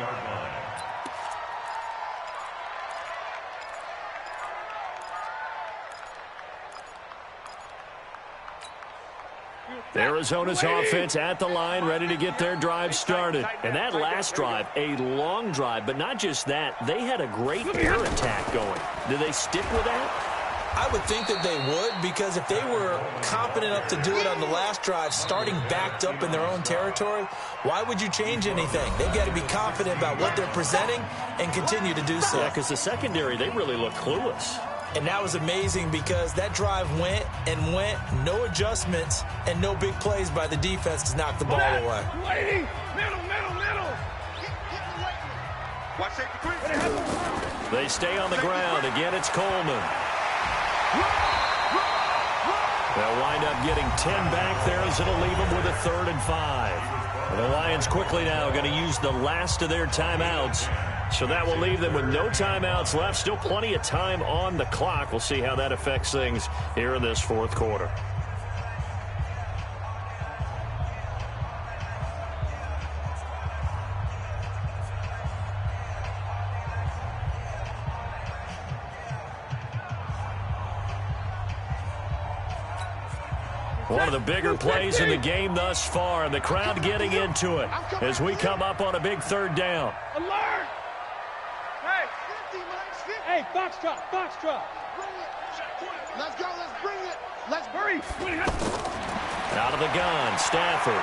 Arizona's offense at the line, ready to get their drive started. And that last drive, a long drive, but not just that. They had a great air attack going. Did they stick with that? I would think that they would, because if they were confident enough to do it on the last drive, starting backed up in their own territory, why would you change anything? They've got to be confident about what they're presenting and continue to do so. Yeah, because the secondary, they really look clueless. And that was amazing because that drive went and went, no adjustments, and no big plays by the defense to knock the ball away. Waiting. Middle. Watch safety quick. They stay on the ground. Again, it's Coleman. They'll wind up getting 10 back there as it'll leave them with a 3rd and 5. The Lions quickly now going to use the last of their timeouts. So that will leave them with no timeouts left. Still plenty of time on the clock. We'll see how that affects things here in this 4th quarter. One of the bigger plays in the game thus far, and the crowd getting into it as we come up on a big 3rd down. Alert! Hey, box drop. Let's go, let's bring it. Let's Hurry. Out of the gun, Stafford.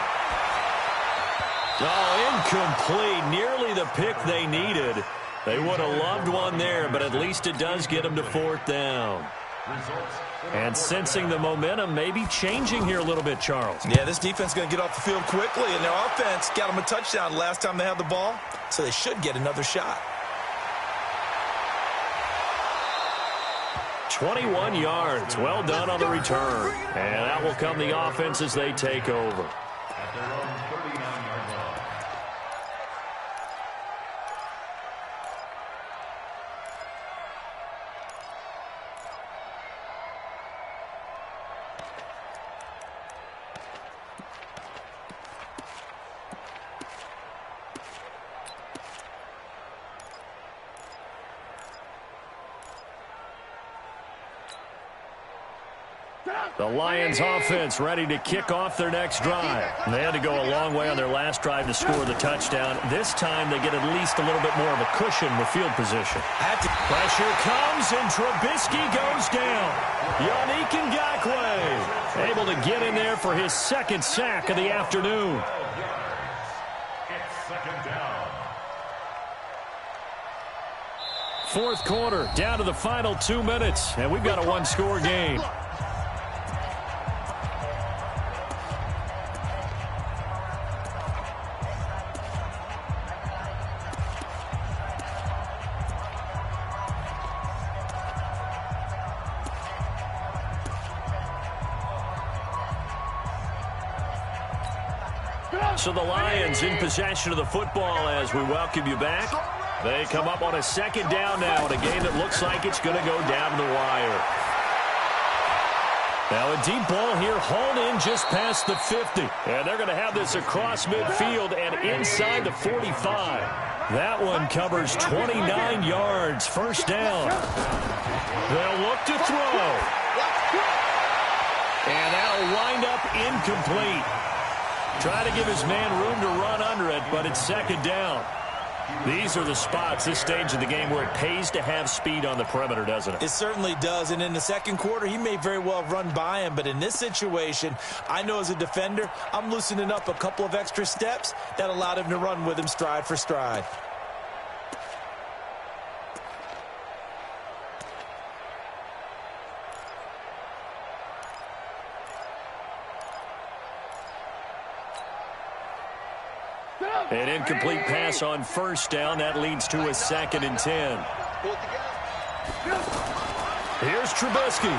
Oh, incomplete. Nearly the pick they needed. They would have loved one there, but at least it does get them to 4th down. And sensing the momentum maybe changing here a little bit, Charles. Yeah, this defense is going to get off the field quickly, and their offense got them a touchdown last time they had the ball, so they should get another shot. 21 yards. Well done on the return. And that will come the offense as they take over. At their own 39-yard line. The Lions offense ready to kick off their next drive. They had to go a long way on their last drive to score the touchdown. This time they get at least a little bit more of a cushion with field position. Pressure comes and Trubisky goes down. Yannick Ngakoue able to get in there for his 2nd sack of the afternoon. It's 2nd down. 4th quarter, down to the final 2 minutes, and we've got a 1-score game. So the Lions in possession of the football as we welcome you back. They come up on a 2nd down now in a game that looks like it's going to go down the wire. Now a deep ball here hauled in just past the 50. And they're going to have this across midfield and inside the 45. That one covers 29 yards. 1st down. They'll look to throw. And that'll wind up incomplete. Try to give his man room to run under it, but it's 2nd down. These are the spots, this stage of the game, where it pays to have speed on the perimeter, doesn't it? It certainly does, and in the 2nd quarter, he may very well run by him, but in this situation, I know as a defender, I'm loosening up a couple of extra steps that allowed him to run with him stride for stride. An incomplete pass on 1st down. That leads to a 2nd and 10. Here's Trubisky.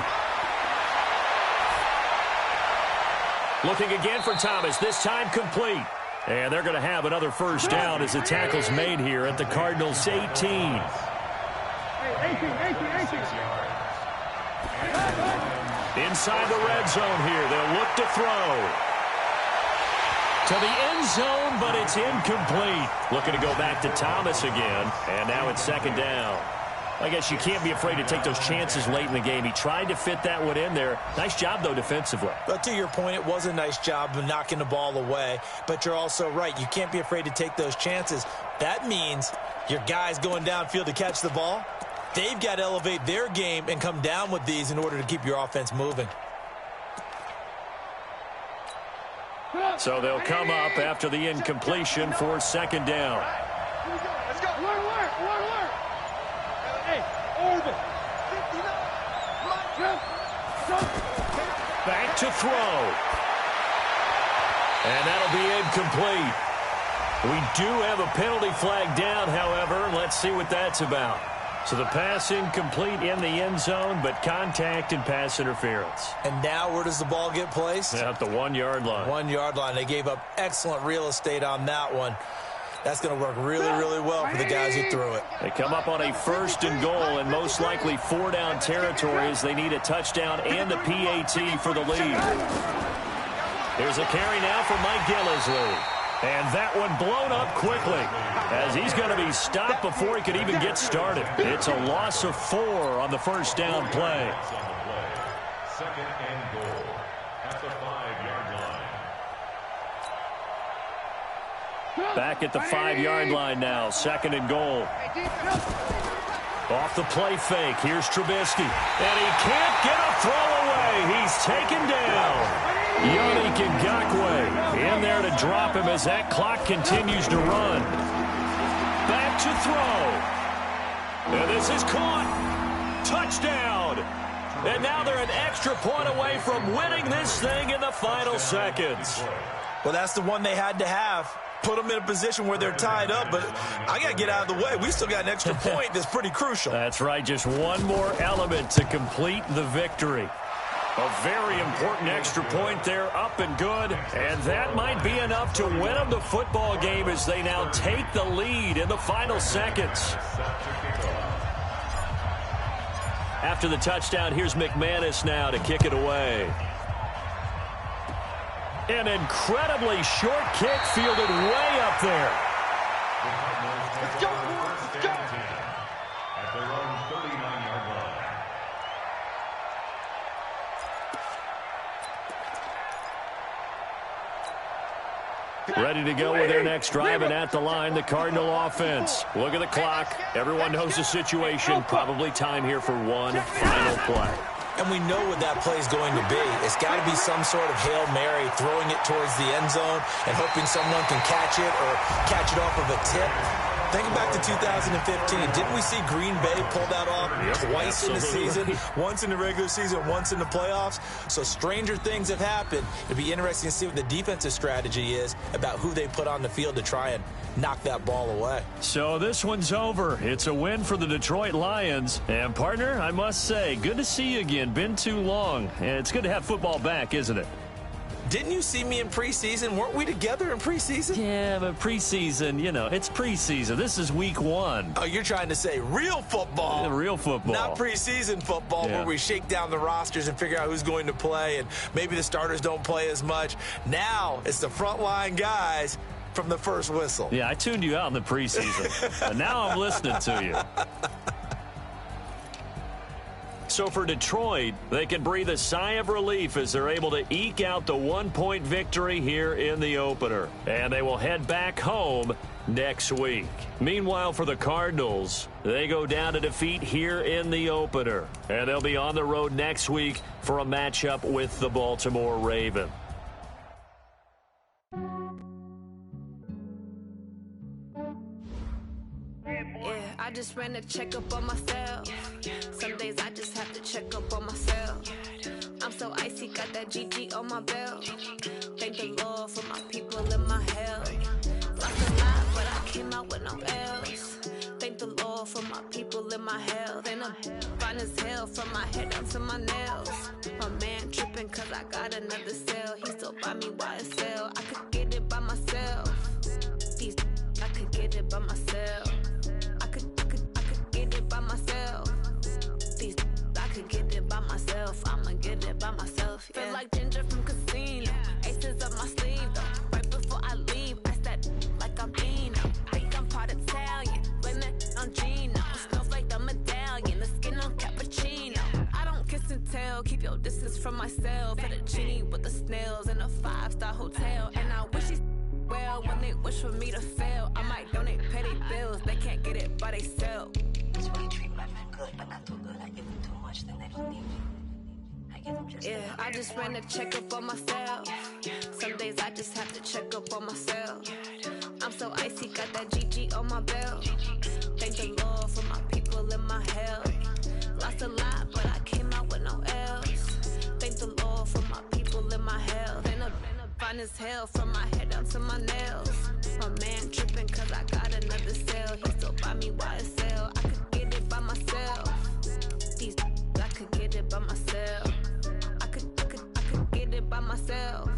Looking again for Thomas. This time complete. And they're going to have another 1st down as the tackle's made here at the Cardinals' 18. Inside the red zone here. They'll look to throw. To the end zone, but it's incomplete. Looking to go back to Thomas again. And now it's 2nd down. I guess you can't be afraid to take those chances late in the game. He tried to fit that one in there. Nice job, though, defensively. But to your point, it was a nice job of knocking the ball away. But you're also right. You can't be afraid to take those chances. That means your guys going downfield to catch the ball, they've got to elevate their game and come down with these in order to keep your offense moving. So they'll come up after the incompletion for second down. Let's go. Alert. Hey, orbit. Back to throw. And that'll be incomplete. We do have a penalty flag down, however. Let's see what that's about. So the pass incomplete in the end zone, but contact and pass interference. And now where does the ball get placed? At the 1 yard line. 1 yard line. They gave up excellent real estate on that one. That's going to work really, really well for the guys who threw it. They come up on a 1st and goal and most likely 4 down territory as they need a touchdown and the PAT for the lead. Here's a carry now for Mike Gillisley. And that one blown up quickly as he's going to be stopped before he could even get started. It's a loss of 4 on the 1st down play. Second and goal at the 5-yard line. Back at the 5-yard line now, 2nd and goal. Off the play fake, here's Trubisky. And he can't get a throw away. He's taken down. Yannick Ngakoue in there to drop him as that clock continues to run. Back to throw. And this is caught. Touchdown. And now they're an extra point away from winning this thing in the final seconds. Well, that's the one they had to have. Put them in a position where they're tied up, but I got to get out of the way. We still got an extra point that's pretty crucial. That's right. Just one more element to complete the victory. A very important extra point there, up and good. And that might be enough to win them the football game as they now take the lead in the final seconds. After the touchdown, here's McManus now to kick it away. An incredibly short kick fielded way up there. Let's go. At their own 39-yard line. Ready to go with their next drive, and at the line, the Cardinal offense. Look at the clock. Everyone knows the situation. Probably time here for one final play. And we know what that play is going to be. It's got to be some sort of Hail Mary, throwing it towards the end zone and hoping someone can catch it or catch it off of a tip. Thinking back to 2015, didn't we see Green Bay pull that off twice in the season? Once in the regular season, once in the playoffs. So stranger things have happened. It'd be interesting to see what the defensive strategy is about who they put on the field to try and knock that ball away. So this one's over. It's a win for the Detroit Lions. And, partner, I must say, good to see you again. Been too long. And it's good to have football back, isn't it? Didn't you see me in preseason? Weren't we together in preseason? Yeah, but preseason, you know, it's preseason. This is week 1. Oh, you're trying to say real football. Yeah, real football. Not preseason football where we shake down the rosters and figure out who's going to play and maybe the starters don't play as much. Now it's the frontline guys from the first whistle. Yeah, I tuned you out in the preseason. And now I'm listening to you. So for Detroit, they can breathe a sigh of relief as they're able to eke out the 1-point victory here in the opener. And they will head back home next week. Meanwhile, for the Cardinals, they go down to defeat here in the opener. And they'll be on the road next week for a matchup with the Baltimore Ravens. I just ran a checkup on myself. Some days I just have to check up on myself. I'm so icy, got that GG on my belt. Thank the Lord for my people in my health. Lost a lot, but I came out with no L's. Thank the Lord for my people in my health. And I'm fine as hell from my head down to my nails. My man tripping cause I got another cell. He still buy me YSL. I could get it by myself. These I could get it by myself. I could get it by myself. These I could get it by myself. I'ma get it by myself. Yeah. Feel like Ginger from Casino. Aces up my sleeve though. Right before I leave, I that like I'm Dino. Think I'm part Italian. Blame it on Gino. Smells like the medallion. tell. Keep your distance from myself. For the genie with the snails in a 5-star hotel. And I wish these well when they wish for me to fail. I might donate petty bills. They can't get it by themselves. That's why you treat my men good, but not too good. I give them too much, then they don't need me. I just ran a checkup on myself. Some days I just have to check up on myself. I'm so icy, got that GG on my belt. Thank the Lord for my people in my health. Lost a lot, but I came out with no else. Thank the Lord for my people in my health. And I'm fine as hell from my head down to my nails. My man tripping cause I got another cell. He still buy me YSL. I could get it by myself. These I could get it by myself. I could get it by myself.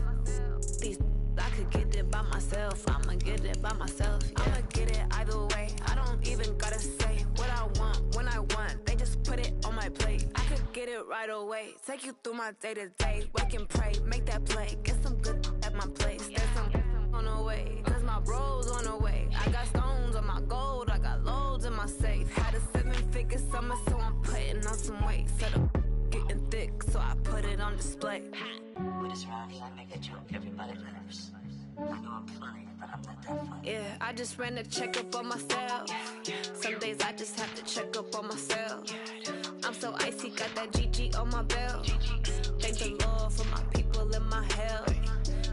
These I could get it by myself. I'ma get it by myself. Yeah. I'ma get it either way. I don't even gotta say what I want when I want. They just put it on my plate. I could get it right away. Take you through my day to day. Wake and pray, make that play. Get some good at my place. There's some on the way. Cause my bro's on the way. I got stones on my gold. I got loads in my safe. Had a 7-figure summer, so I'm putting on some weight. Set up getting thick, so I put it on display. With this round, I make a joke, everybody laughs. I know I'm funny, but I'm not that funny. Yeah, I just ran a checkup on myself. Some days I just have to check up on myself. I'm so icy, got that GG on my belt. Thank the Lord for my people in my health.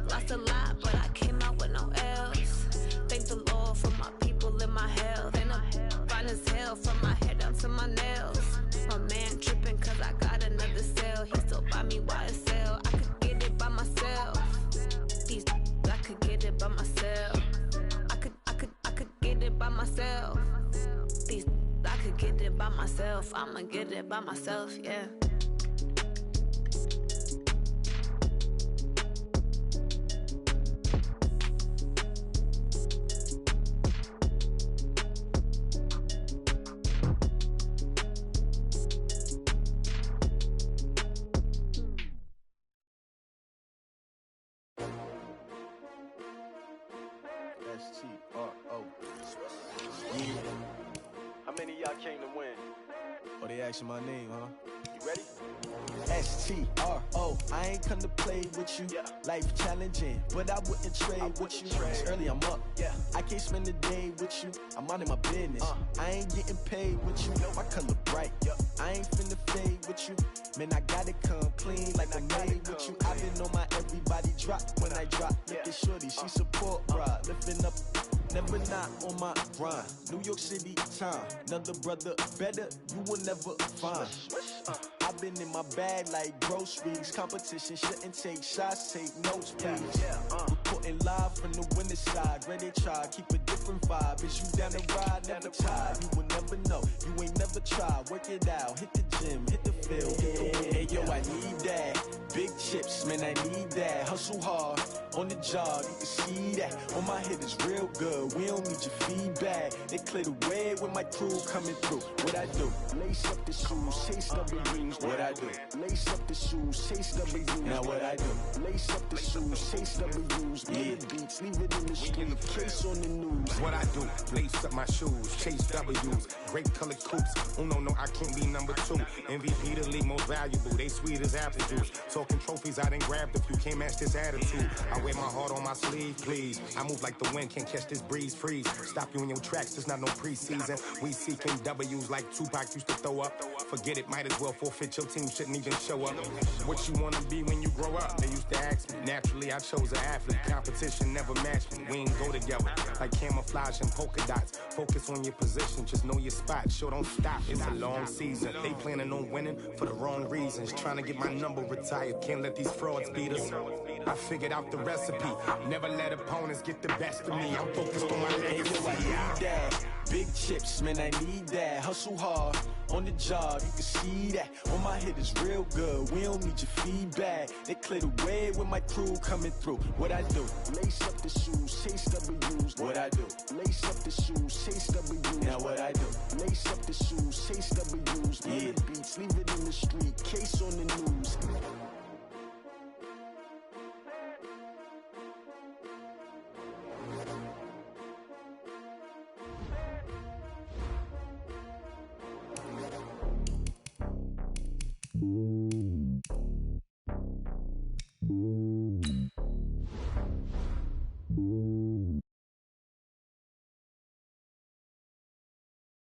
Lost a lot, but I came out with no else. Thank the Lord for my people in my health. And I'm fine as hell from my head down to my nails. My man tripping cause I got another cell. He still buy me YSL. I could get it by myself. These I could get it by myself. I could get it by myself. These I could get it by myself. I'ma get it by myself, yeah. How many of y'all came to win? Oh, they asking my name, huh? You ready? S-T-R-O, I ain't come to play with you. Yeah. Life challenging, but I wouldn't trade with you. It's early, I'm up. Yeah. I can't spend the day with you. I'm minding my business. I ain't getting paid with you. My color bright. I ain't finna fade with you. Man, I gotta come clean like I'm made with you. I've been on my everybody drop when I drop. Look at shorty, she support, bruh. Lifting up, never not on my grind. New York City time, another brother better, you will never find. I've been in my bag like groceries. Competition shouldn't take shots, take notes, please. Reporting live from the winning side. Ready to try, keep a different vibe. Is you down the ride, never tired. You will never know, you ain't never tried. Work it out, hit the gym, hit the field, hit the win. Hey yo, I need that. Big chips, man, I need that. Hustle hard, on the job, you can see that. On my hit is real good, we don't need your feedback. They clear the way when my crew coming through. What I do? Lace up the shoes, chase W's. What I do? Lace up the shoes, chase W's. Now what I do? Lace up the shoes, chase W's. Yeah. Beats, leave it in the street, case on the news. What I do? Lace up my shoes, chase W's. Great colored coops. Oh no, I can't be number 2. MVP the league most valuable. They sweet as apple juice. Talking trophies, I done grabbed a few. Can't match this attitude. I wear my heart on my sleeve, please. I move like the wind, can't catch this breeze. Freeze. Stop you in your tracks. There's not no preseason. We seeking W's like Tupac used to throw up. Forget it, might as well forfeit. Your team shouldn't even show up. What you wanna be when you grow up? They used to ask me. Naturally, I chose an athlete. Competition never matched me. We ain't go together like camouflage and polka dots. Focus on your position, just know your spot. Sure, don't stop. It's a long season. They planning on winning for the wrong reasons. Trying to get my number retired. Can't let these frauds beat us. I figured out the recipe. Never let opponents get the best of me. I'm focused on my legacy. I need that. Big chips, man, I need that. Hustle hard, on the job, you can see that. On my hit is real good, we don't need your feedback. They clear the way when my crew coming through. What I do? Lace up the shoes, chase W's. What I do? Lace up the shoes, chase W's. Now what I do? Lace up the shoes, chase W's. Yeah. Beats, leave it in the street, case on the news.